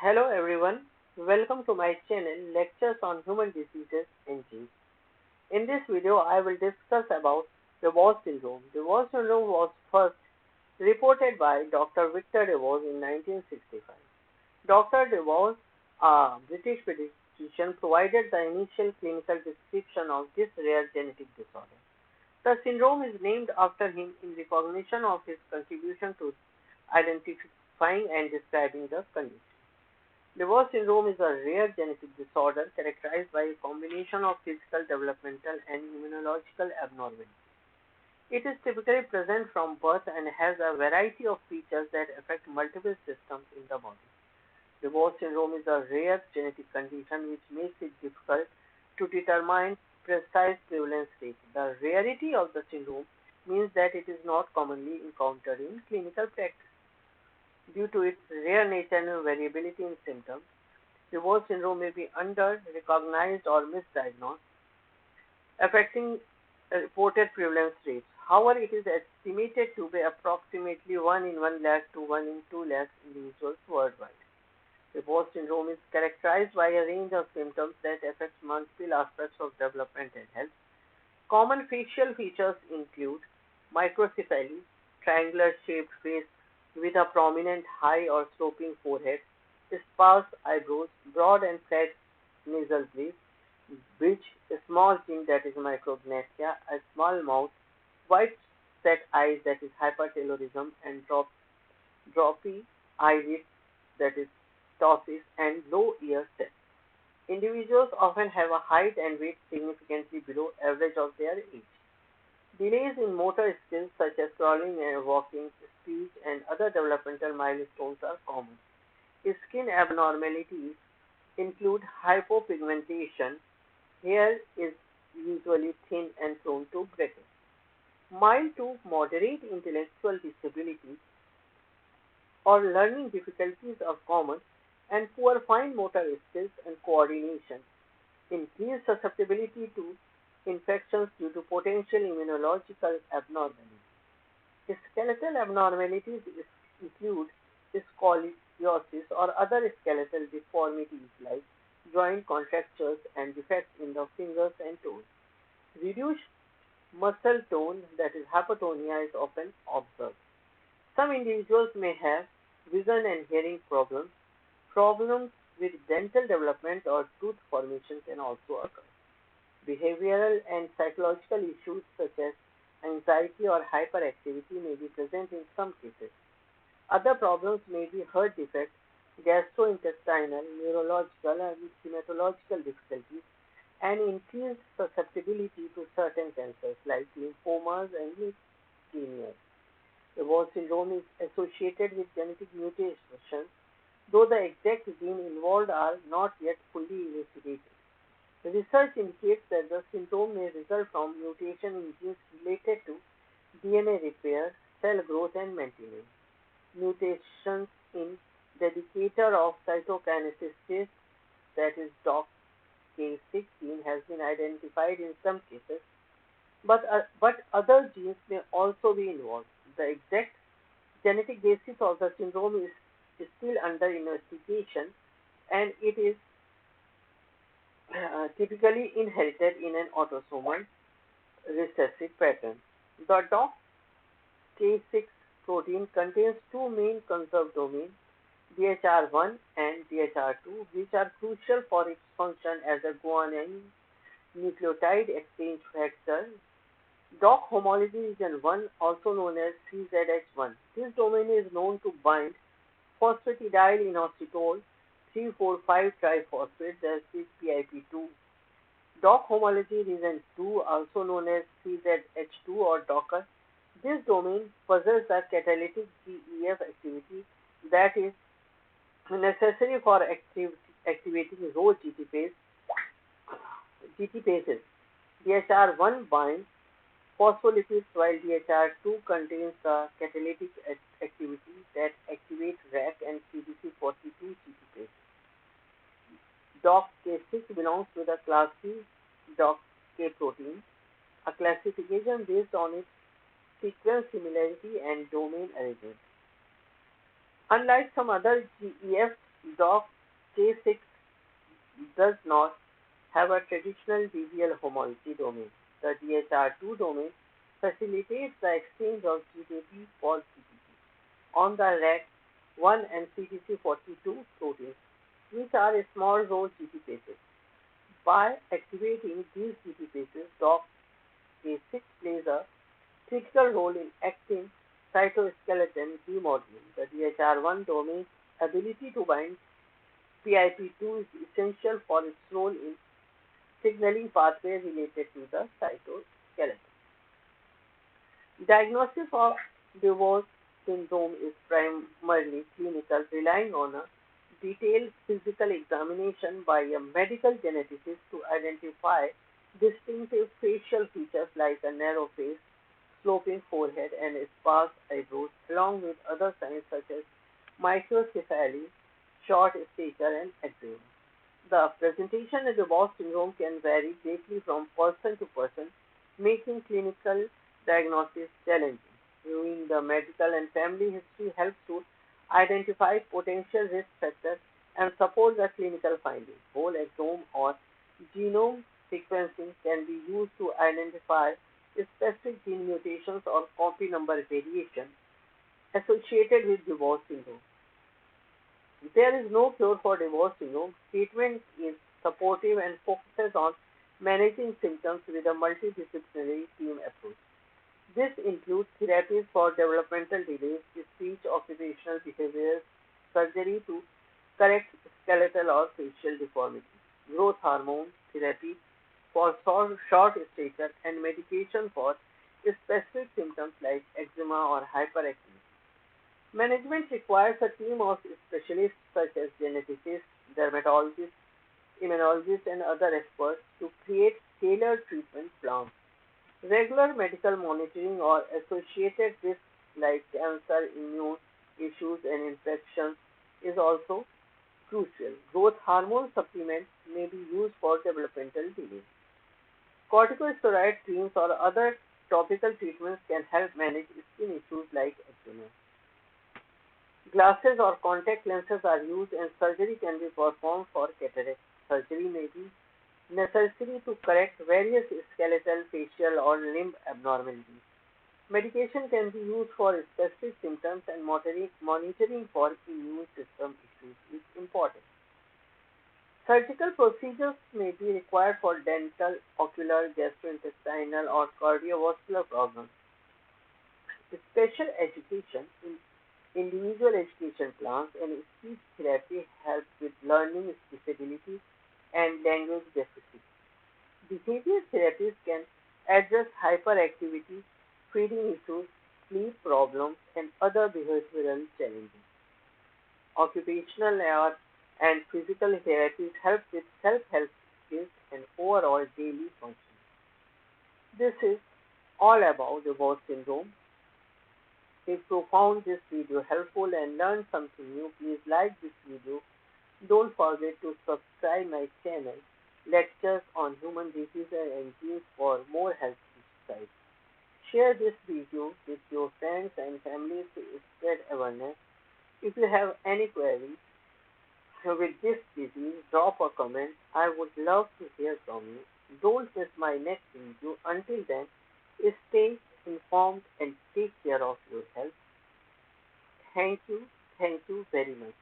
Hello everyone, welcome to my channel Lectures on Human Diseases and Genes. In this video, I will discuss about Dubowitz Syndrome. Dubowitz Syndrome was first reported by Dr. Victor Dubowitz in 1965. Dr. Dubowitz, a British pediatrician, provided the initial clinical description of this rare genetic disorder. The syndrome is named after him in recognition of his contribution to identifying and describing the condition. Dubowitz syndrome is a rare genetic disorder characterized by a combination of physical, developmental, and immunological abnormalities. It is typically present from birth and has a variety of features that affect multiple systems in the body. Dubowitz syndrome is a rare genetic condition which makes it difficult to determine precise prevalence rate. The rarity of the syndrome means that it is not commonly encountered in clinical practice. Due to its rare nature and variability in symptoms, Dubowitz syndrome may be under-recognized or misdiagnosed, affecting reported prevalence rates. However, it is estimated to be approximately 1 in 1 lakh to 1 in 2 lakh individuals worldwide. Dubowitz syndrome is characterized by a range of symptoms that affect multiple aspects of development and health. Common facial features include microcephaly, triangular-shaped face with a prominent high or sloping forehead, sparse eyebrows, broad and flat nasal bridge, a small chin that is micrognathia, a small mouth, wide set eyes that is hypertelorism, and droopy eyelids that is ptosis, and low ear set. Individuals often have a height and weight significantly below average of their age. Delays in motor skills such as crawling and walking, speech, and other developmental milestones are common. Skin abnormalities include hypopigmentation. Hair is usually thin and prone to breakage. Mild to moderate intellectual disabilities or learning difficulties are common, and poor fine motor skills and coordination. Increased susceptibility to infections due to potential immunological abnormalities. Skeletal abnormalities include scoliosis or other skeletal deformities like joint contractures and defects in the fingers and toes. Reduced muscle tone, that is hypotonia, is often observed. Some individuals may have vision and hearing problems. Problems with dental development or tooth formation can also occur. Behavioral and psychological issues such as anxiety or hyperactivity may be present in some cases. Other problems may be heart defects, gastrointestinal, neurological, and hematological difficulties, and increased susceptibility to certain cancers like lymphomas and leukemias. Dubowitz syndrome is associated with genetic mutations, though the exact gene involved are not yet fully elucidated. Research indicates that the syndrome may result from mutation in genes related to DNA repair, cell growth, and maintenance. Mutations in dedicator of cytokinesis, that is DOCK6 gene, has been identified in some cases, but other genes may also be involved. The exact genetic basis of the syndrome is still under investigation, and it is typically inherited in an autosomal recessive pattern. The DOCK6 protein contains two main conserved domains, DHR1 and DHR2, which are crucial for its function as a guanine nucleotide exchange factor. DOCK homology region 1, also known as CZH1. This domain is known to bind phosphatidylinositol 3,4,5-triphosphate, that is PIP2. DOCK homology region 2, also known as CZH2 or Docker. This domain possesses the catalytic GEF activity that is necessary for activating Rho GTpases. DHR1 binds phospholipids while DHR2 contains the catalytic activity that activates RAC and CDC42 GTpases. DOCK6 belongs to the class C DOCK protein, a classification based on its sequence similarity and domain arrangement. Unlike some other GEF Dog K6 does not have a traditional DVL homology domain. The DHR2 domain facilitates the exchange of GDP for CTP on the RAC1 and CTC42 proteins, which are small role GTPases. By activating these GTPases, DOCK6 plays a critical role in actin cytoskeleton remodeling. The DHR1 domain's ability to bind PIP2 is essential for its role in signaling pathway related to the cytoskeleton. Diagnosis of Dubowitz syndrome is primarily clinical, relying on a detailed physical examination by a medical geneticist to identify distinctive facial features like a narrow face, sloping forehead, and sparse eyebrows, along with other signs such as microcephaly, short stature, and eczema. The presentation of Dubowitz syndrome can vary greatly from person to person, making clinical diagnosis challenging. Reviewing the medical and family history helps to identify potential risk factors and support the clinical findings. Whole exome or genome sequencing can be used to identify specific gene mutations or copy number variation associated with Dubowitz syndrome. There is no cure for Dubowitz syndrome. Treatment is supportive and focuses on managing symptoms with a multidisciplinary team approach. This includes therapies for developmental delays, speech, occupational behaviors, surgery to correct skeletal or facial deformity, growth hormone therapy for short stature, and medication for specific symptoms like eczema or hyperactivity. Management requires a team of specialists such as geneticists, dermatologists, immunologists, and other experts to create tailored treatment plans. Regular medical monitoring or associated risks like cancer, immune issues, and infections is also crucial. Growth hormone supplements may be used for developmental delays. Corticosteroid creams or other topical treatments can help manage skin issues like eczema. Glasses or contact lenses are used, and surgery can be performed for cataract. Surgery may be necessary to correct various skeletal, facial, or limb abnormalities. Medication can be used for specific symptoms, and monitoring for immune system issues is important. Surgical procedures may be required for dental, ocular, gastrointestinal, or cardiovascular problems. Special education in individual education plans and speech therapy help with learning disabilities and language deficits. Behavior therapies can address hyperactivity, feeding issues, sleep problems, and other behavioral challenges. Occupational and physical therapies help with self-help skills and overall daily functioning. This is all about the Dubowitz syndrome. If you found this video helpful and learned something new, please like this video. Don't forget to subscribe my channel, Lectures on Human Diseases and Genes, for more helpful insights. Share this video with your friends and family to spread awareness. If you have any queries with this disease, drop a comment. I would love to hear from you. Don't miss my next video. Until then, stay informed and take care of your health. Thank you very much.